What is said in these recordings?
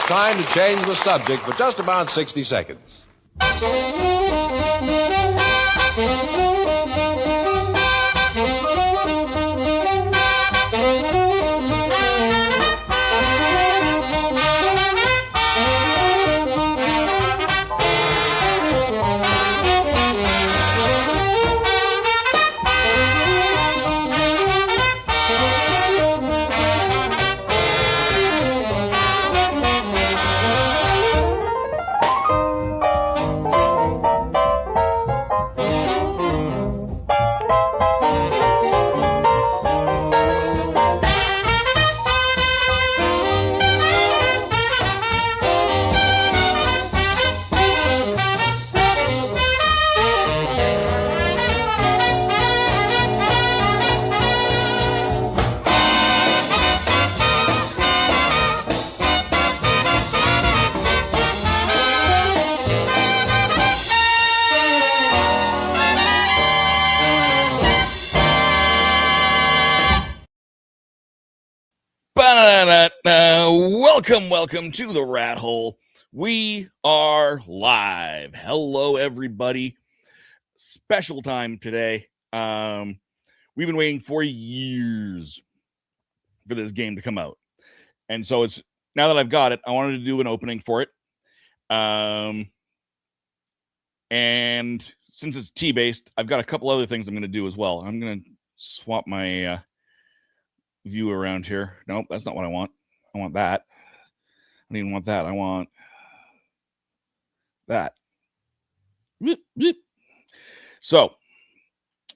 Time to change the subject for just about 60 seconds. Welcome to the Rat Hole. We are live. Hello, everybody. Special time today. We've been waiting for years for this game to come out. And so it's now that I've got it, I wanted to do an opening for it. And since it's tea-based, I've got a couple other things I'm going to do as well. I'm going to swap my view around here. Nope, that's not what I want. I want that. I don't even want that. I want that. So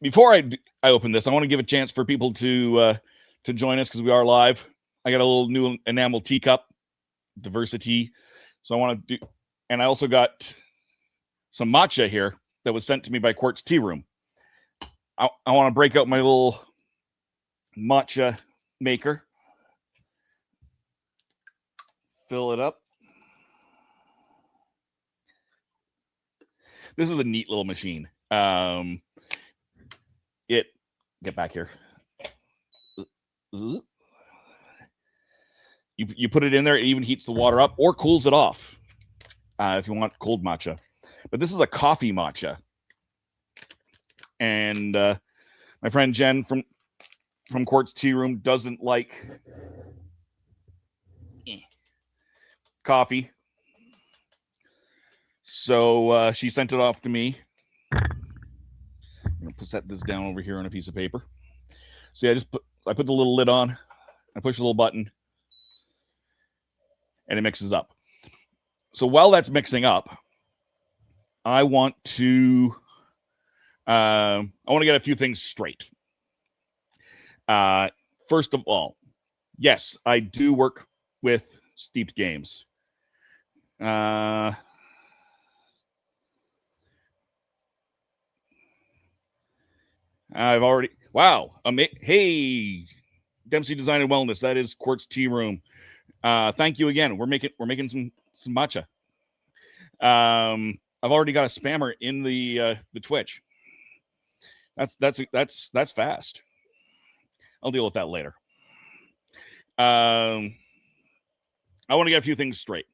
before I open this, I want to give a chance for people to join us because we are live. I got a little new enamel teacup, Diversity. So I want to do, and I also got some matcha here that was sent to me by Quartz Tea Room. I want to break out my little matcha maker. Fill it up. This is a neat little machine. Get back here. You put it in there, it even heats the water up or cools it off if you want cold matcha. But this is a coffee matcha. And my friend Jen from Quartz Tea Room doesn't like coffee. So she sent it off to me. I'm going to set this down over here on a piece of paper. See, I put the little lid on. I push a little button. And it mixes up. So while that's mixing up, I want to get a few things straight. First of all, yes, I do work with Steeped Games. I've already hey, Dempsey Design and Wellness. That is Quartz Tea Room. Thank you again. We're making some matcha. I've already got a spammer in the Twitch. That's fast. I'll deal with that later. I want to get a few things straight.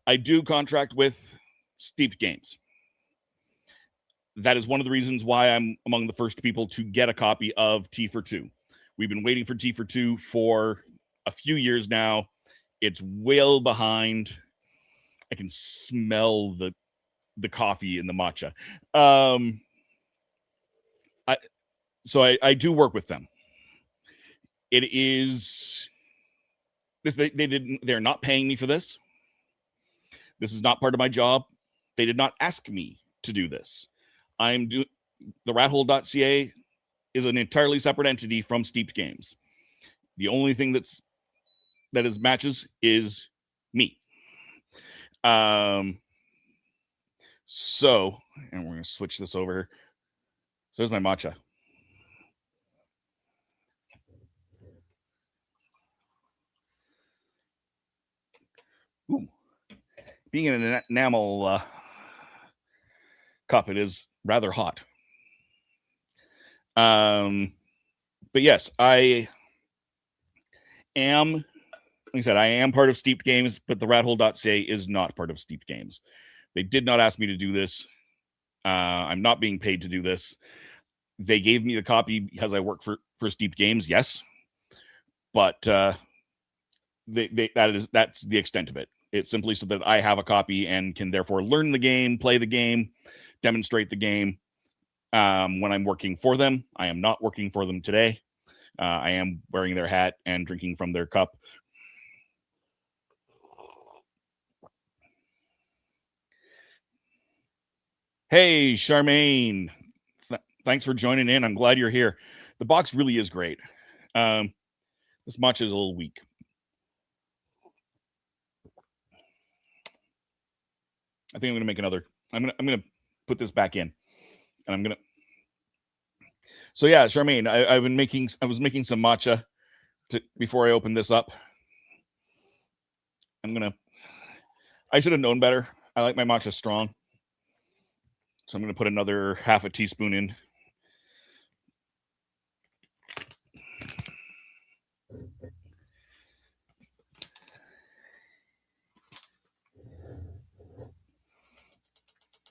I do contract with Steeped Games. That is one of the reasons why I'm among the first people to get a copy of Tea for Two. We've been waiting for Tea for Two for a few years now. It's well behind. I can smell the coffee in the matcha. I do work with them. It is this they're not paying me for this. This is not part of my job. They did not ask me to do this. The rathole.ca is an entirely separate entity from Steeped Games. The only thing that is matches is me. So, and we're going to switch this over here. So there's my matcha. Ooh. Being in an enamel cup, it is rather hot. But yes, I am, like I said, I am part of Steeped Games, but the rathole.ca is not part of Steeped Games. They did not ask me to do this. I'm not being paid to do this. They gave me the copy because I work for Steeped Games, yes. But that's the extent of it. It's simply so that I have a copy and can therefore learn the game, play the game, demonstrate the game when I'm working for them. I am not working for them today. I am wearing their hat and drinking from their cup. Hey, Charmaine. Thanks for joining in. I'm glad you're here. The box really is great. This matcha is a little weak. I think I'm going to make another. I'm going to put this back in, and I'm going to. So yeah, Charmaine, I was making some matcha before I opened this up. I should have known better. I like my matcha strong. So I'm going to put another half a teaspoon in.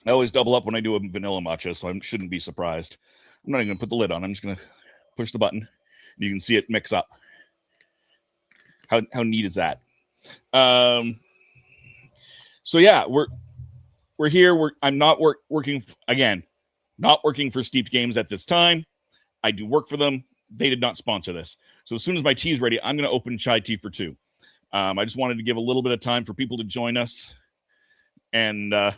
I always double up when I do a vanilla matcha, so I shouldn't be surprised. I'm not even going to put the lid on. I'm just going to push the button. You can see it mix up. How neat is that? So yeah, we're here. I'm not working again. Not working for Steeped Games at this time. I do work for them. They did not sponsor this. So as soon as my tea is ready, I'm going to open Chai Tea for Two. I just wanted to give a little bit of time for people to join us, and a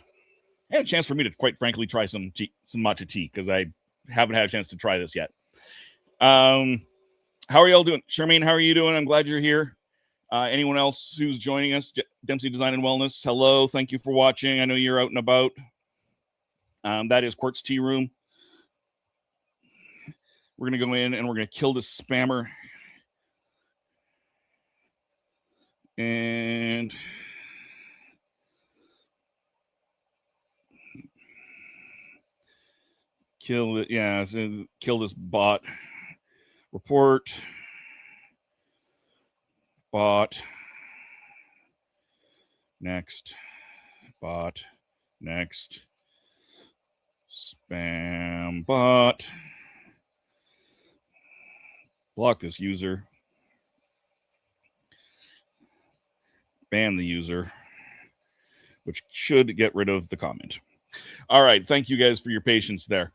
chance for me to, quite frankly, try some matcha tea, because I haven't had a chance to try this yet. How are y'all doing? Charmaine, how are you doing? I'm glad you're here. Anyone else who's joining us? Dempsey Design and Wellness, hello. Thank you for watching. I know you're out and about. That is Quartz Tea Room. We're going to go in and we're going to kill this spammer. And kill it. Yeah, so kill this bot. Report. Bot. Next. Bot. Next. Spam bot. Block this user. Ban the user, which should get rid of the comment. All right. Thank you guys for your patience there.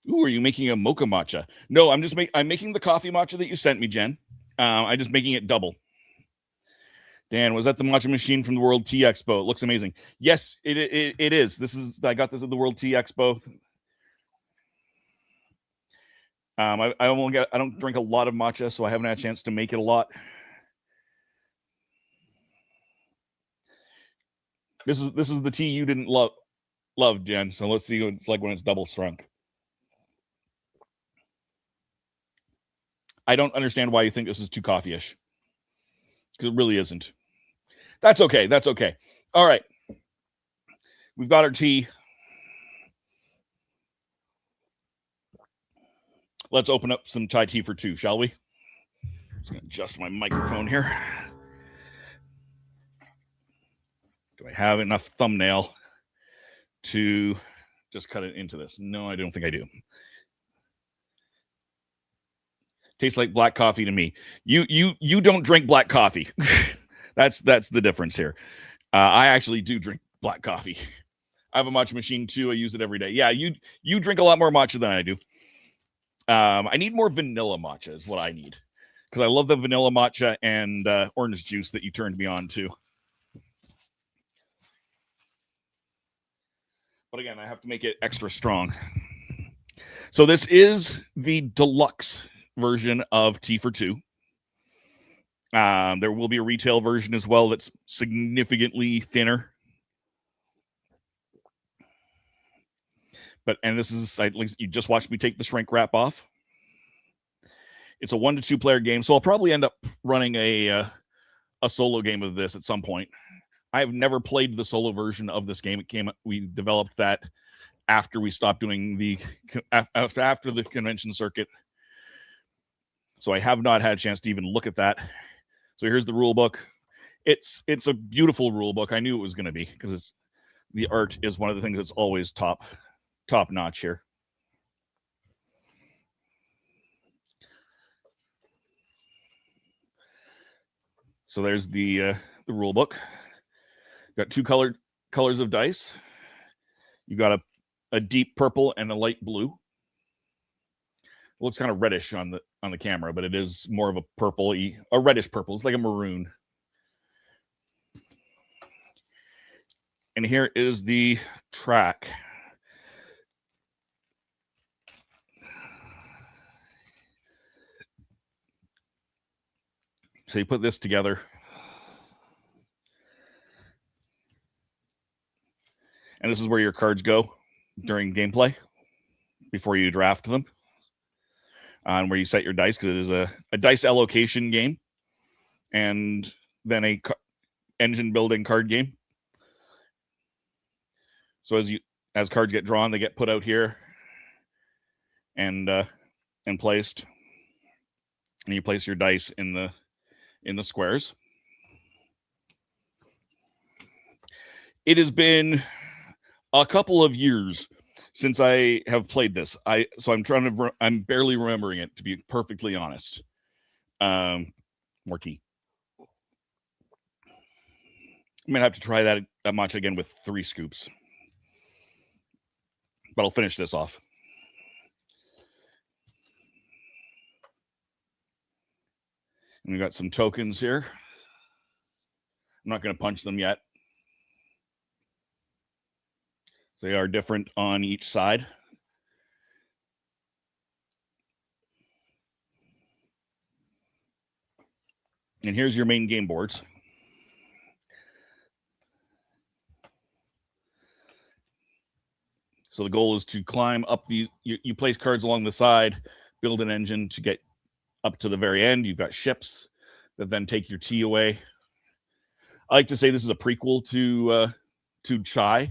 Ooh, are you making a mocha matcha? No, I'm making the coffee matcha that you sent me, Jen. I'm just making it double. Dan, was that the matcha machine from the World Tea Expo? It looks amazing. Yes, it is. I got this at the World Tea Expo. I don't drink a lot of matcha, so I haven't had a chance to make it a lot. This is the tea you didn't love, Jen. So let's see what it's like when it's double strong. I don't understand why you think this is too coffee-ish, because it really isn't. That's okay. That's okay. All right. We've got our tea. Let's open up some chai tea for two, shall we? Just going to adjust my microphone here. Do I have enough thumbnail to just cut it into this? No, I don't think I do. Tastes like black coffee to me. You don't drink black coffee. That's the difference here. I actually do drink black coffee. I have a matcha machine too. I use it every day. Yeah, you drink a lot more matcha than I do. I need more vanilla matcha is what I need, because I love the vanilla matcha and orange juice that you turned me on to. But again, I have to make it extra strong. So this is the deluxe version of Tea for Two. There will be a retail version as well that's significantly thinner. And this is, at least you just watched me take the shrink wrap off. It's a 1 to 2 player game, so I'll probably end up running a solo game of this at some point. I have never played the solo version of this game. We developed that after we stopped doing after the convention circuit. So I have not had a chance to even look at that. So here's the rule book. It's a beautiful rule book. I knew it was going to be, because the art is one of the things that's always top notch here. So there's the rule book. Got two colors of dice. You've got a deep purple and a light blue. It looks kind of reddish on the camera, but it is more of a reddish purple. It's like a maroon. And here is the track. So you put this together. And this is where your cards go during gameplay before you draft them. And where you set your dice, because it is a dice allocation game. And then a engine building card game. So as cards get drawn, they get put out here and placed. And you place your dice in the squares. It has been a couple of years since I have played this. I'm barely remembering it, to be perfectly honest. More tea. I'm gonna have to try that matcha again with 3 scoops. But I'll finish this off. And we've got some tokens here. I'm not going to punch them yet. They are different on each side. And here's your main game boards. So the goal is to climb up you place cards along the side, build an engine to get up to the very end. You've got ships that then take your tea away. I like to say this is a prequel to Chai,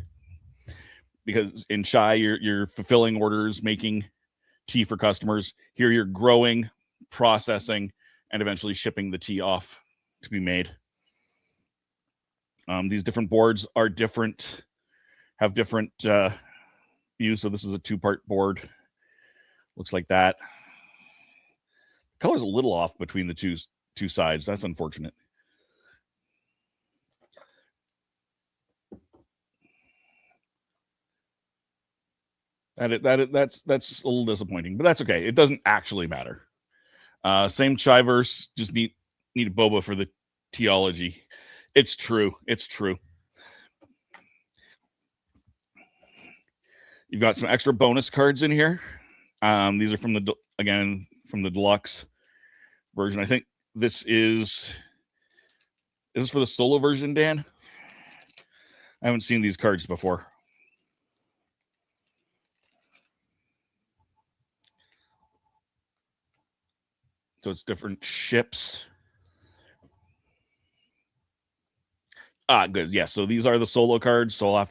because in Chai you're fulfilling orders, making tea for customers. Here you're growing, processing, and eventually shipping the tea off to be made. These different boards are different, have different views. So this is a 2-part board. Looks like that. Color's a little off between the two sides. That's unfortunate. That's a little disappointing, but that's okay. It doesn't actually matter. Same Chaiverse, just need a boba for the teology. It's true. It's true. You've got some extra bonus cards in here. These are from from the deluxe version. I think this is this for the solo version, Dan? I haven't seen these cards before. So it's different ships. Good. Yeah. So these are the solo cards. So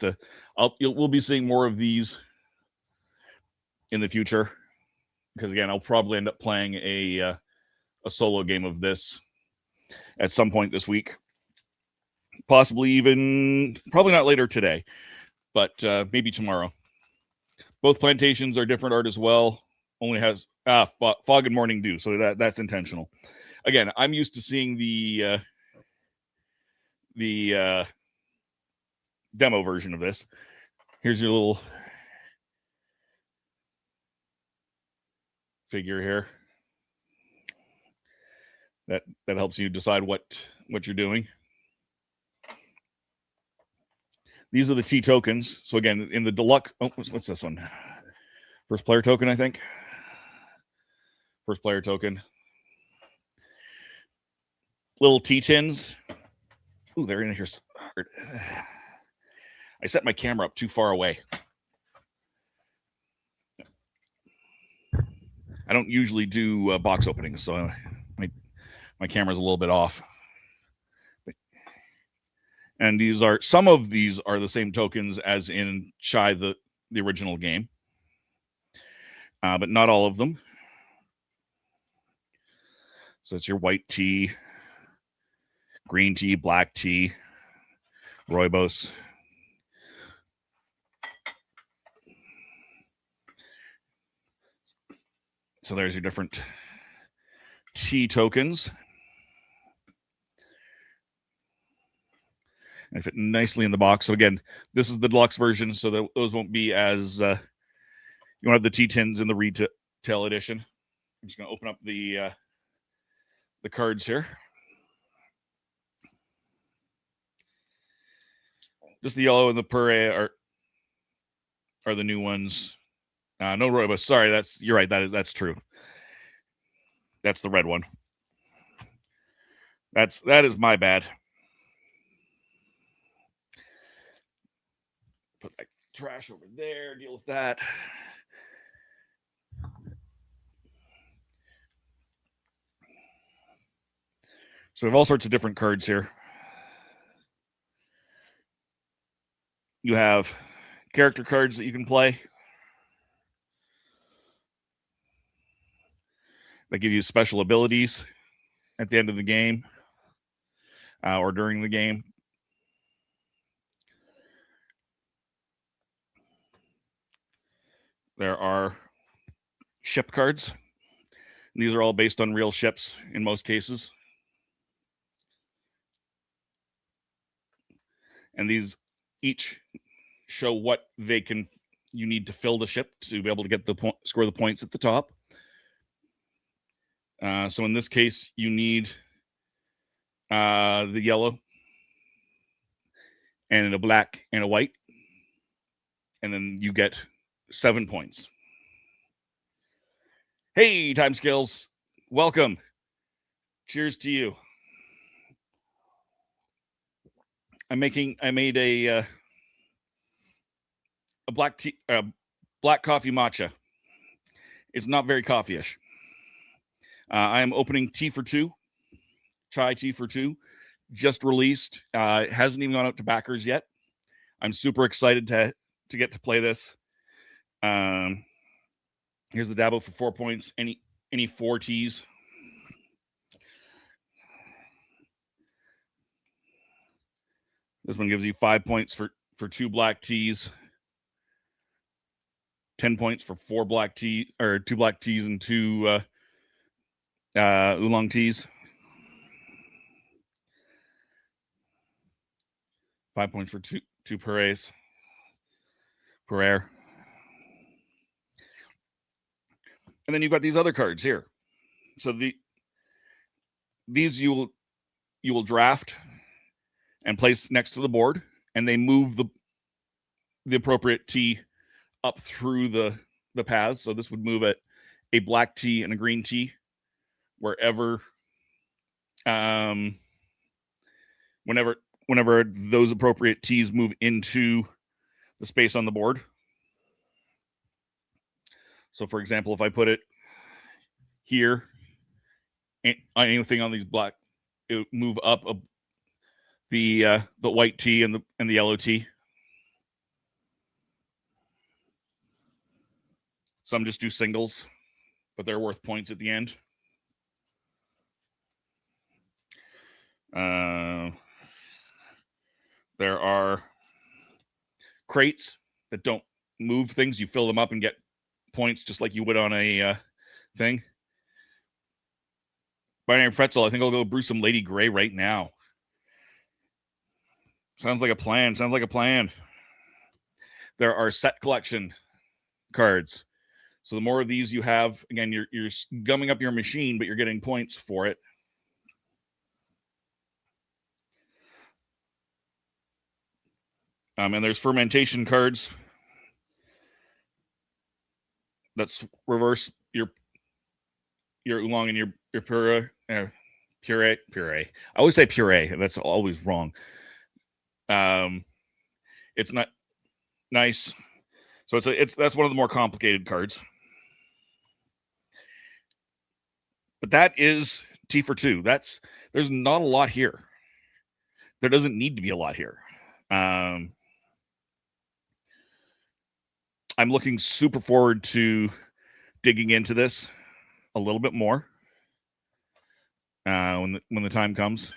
we'll be seeing more of these in the future, because again, I'll probably end up playing a solo game of this at some point this week, probably not later today, but maybe tomorrow. Both plantations are different art as well. Only has fog and morning dew, so that's intentional. Again, I'm used to seeing the demo version of this. Here's your little figure here. That helps you decide what you're doing. These are the T tokens. So again, in the deluxe, what's this one? First player token, I think. First player token. Little T-tins. Ooh, they're in here. I set my camera up too far away. I don't usually do box openings, so my camera's a little bit off. And some of these are the same tokens as in Chai, the original game, but not all of them. So it's your white tea, green tea, black tea, rooibos. So there's your different tea tokens. And fit nicely in the box. So again, this is the deluxe version, so that those won't be as you won't have the T-tins in the retail edition. I'm just going to open up the cards here. Just the yellow and the puree are the new ones. No rooibos. Sorry, you're right. That's true. That's the red one. That is my bad. Put that trash over there. Deal with that. So we have all sorts of different cards here. You have character cards that you can play. That give you special abilities at the end of the game or during the game. There are ship cards. These are all based on real ships in most cases. And these each show what you need to fill the ship to be able to get score the points at the top. So in this case, you need the yellow and a black and a white. And then you get 7 points. Hey, Time Skills. Welcome. Cheers to you. I made a black coffee matcha. It's not very coffee-ish. I am opening Tea for Two, Chai Tea for Two, just released. It hasn't even gone out to backers yet. I'm super excited to get to play this. Here's the Dabo for 4 points. Any 4 teas. This one gives you 5 points for 2 black teas. 10 points for 4 black tea, or 2 black teas and 2 oolong teas. 5 points for 2 purees. Purer. And then you've got these other cards here. So these you will draft and place next to the board, and they move the appropriate tee up through the paths. So this would move at a black tee and a green tee wherever, whenever those appropriate tees move into the space on the board. So, for example, if I put it here, anything on these black, it would move up the white tee and the yellow tee. Some just do singles, but they're worth points at the end. There are crates that don't move things. You fill them up and get points just like you would on a thing. Binary Pretzel, I think I'll go brew some Lady Grey right now. Sounds like a plan. There are set collection cards. So the more of these you have, again, you're gumming up your machine, but you're getting points for it. And there's fermentation cards. That's reverse your oolong and your puree. I always say puree. That's always wrong. It's not nice. So that's one of the more complicated cards. But that is T for 2. There's not a lot here. There doesn't need to be a lot here. I'm looking super forward to digging into this a little bit more when the time comes.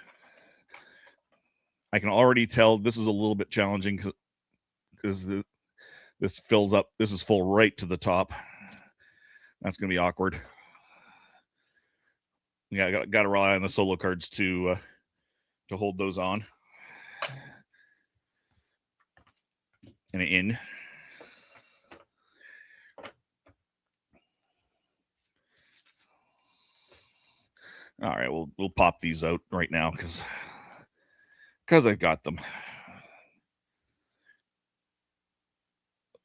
I can already tell this is a little bit challenging because this fills up. This is full right to the top. That's going to be awkward. Yeah, I got to rely on the solo cards to hold those on and in. All right, we'll pop these out right now because I've got them.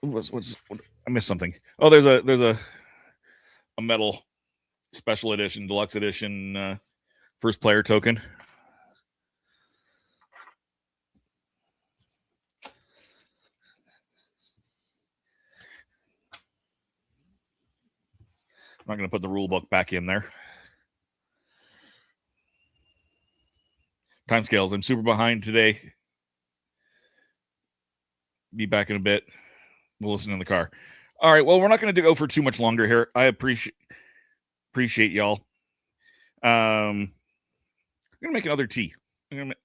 What, I missed something. Oh, there's a metal special edition, deluxe edition, first player token. I'm not going to put the rule book back in there. Timescales. I'm super behind today. Be back in a bit. We'll listen in the car. All right. Well, we're not going to go for too much longer here. I appreciate y'all. I'm going to make another tea. Because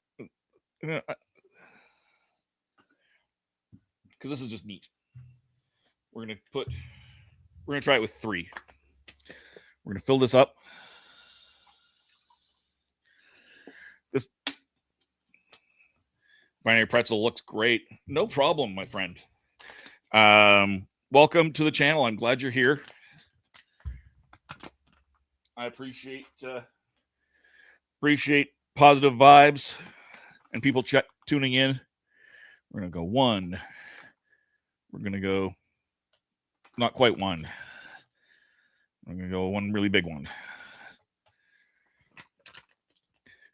this is just neat. We're going to try it with 3. We're going to fill this up. This Binary Pretzel looks great. No problem, my friend. Welcome to the channel. I'm glad you're here. I appreciate positive vibes and people tuning in. We're going to go 1. We're going to go not quite 1. We're going to go 1 really big one.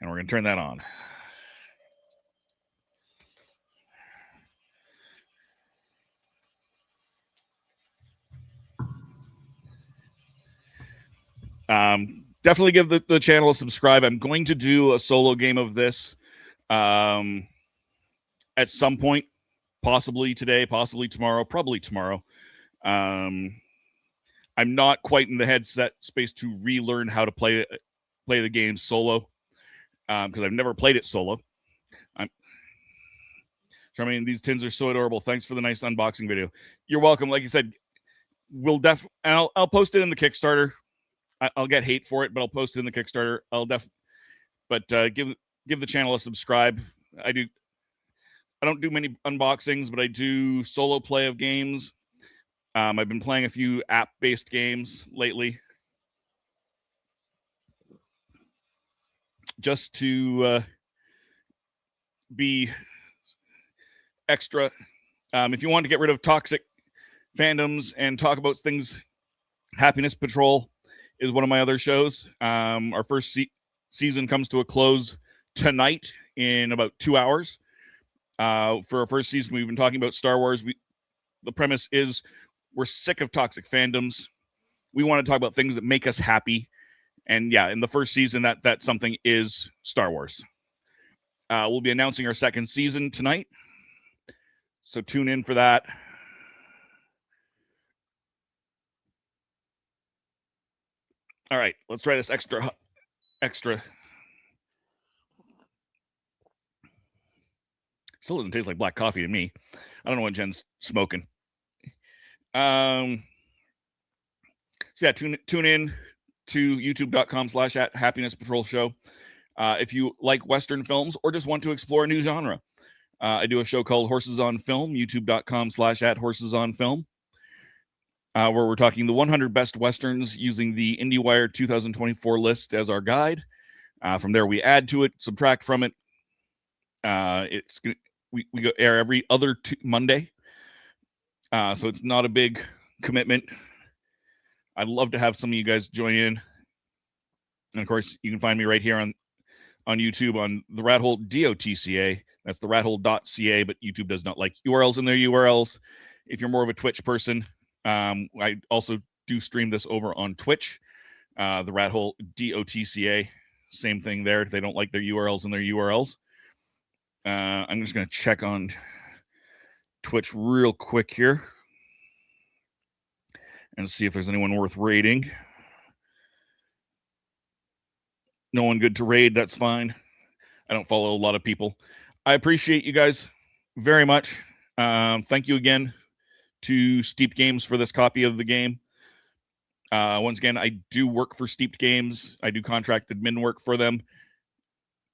And we're going to turn that on. Definitely give the channel a subscribe. I'm going to do a solo game of this at some point, possibly today, possibly tomorrow, probably tomorrow. I'm not quite in the headset space to relearn how to play the game solo because I've never played it solo. Charmaine, these tins are so adorable. Thanks for the nice unboxing video. You're welcome. Like you said, I'll post it in the Kickstarter. I'll get hate for it, but I'll post it in the Kickstarter. But give the channel a subscribe. I don't do many unboxings, but I do solo play of games. I've been playing a few app-based games lately, just to be extra. If you want to get rid of toxic fandoms and talk about things, Happiness Patrol is one of my other shows. Our first season comes to a close tonight in about 2 hours. For our first season, we've been talking about Star Wars. The premise is we're sick of toxic fandoms. We want to talk about things that make us happy. And yeah, in the first season, that something is Star Wars. We'll be announcing our second season tonight, so tune in for that. All right, let's try this extra. Still doesn't taste like black coffee to me. I don't know what Jen's smoking. So yeah, tune in to youtube.com/@Happiness Patrol Show. If you like Western films or just want to explore a new genre, I do a show called Horses on Film, youtube.com/@HorsesOnFilm, where we're talking the 100 best Westerns using the IndieWire 2024 list as our guide. From there, we add to it, subtract from it. We go air every other Monday, so it's not a big commitment. I'd love to have some of you guys join in. And of course, you can find me right here on YouTube on the Rat Hole DOTCA. That's the rathole.ca, but YouTube does not like URLs in their URLs. If you're more of a Twitch person, I also do stream this over on Twitch. The Rat Hole DOTCA, same thing there. They don't like their URLs in their URLs. I'm just going to check on Twitch real quick here and see if there's anyone worth raiding. No one good to raid. That's fine. I don't follow a lot of people. I appreciate you guys very much. Thank you again to Steeped Games for this copy of the game. Once again, I do work for Steeped Games. I do contract admin work for them.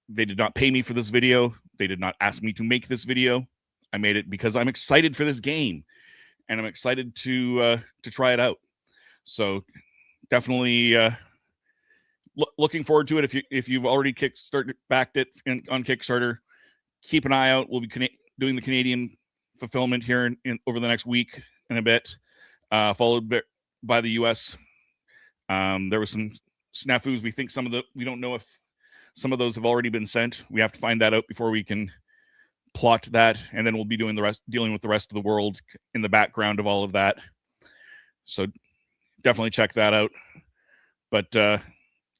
They did not pay me for this video. They did not ask me to make this video. I made it because I'm excited for this game, and I'm excited to try it out. So definitely looking forward to it. If you've already backed it on Kickstarter, keep an eye out. We'll be doing the Canadian fulfillment here over the next week and a bit, followed by the U.S. There was some snafus. We don't know if some of those have already been sent. We have to find that out before we can plot that, and then we'll be dealing with the rest of the world in the background of all of that. So definitely check that out. But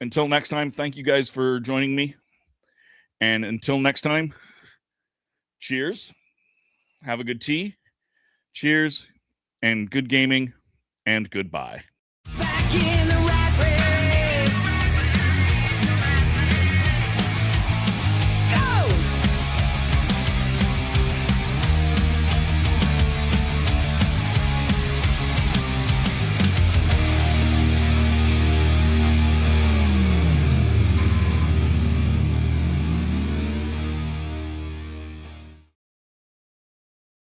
until next time, thank you guys for joining me. And until next time, cheers. Have a good tea. Cheers and good gaming and goodbye.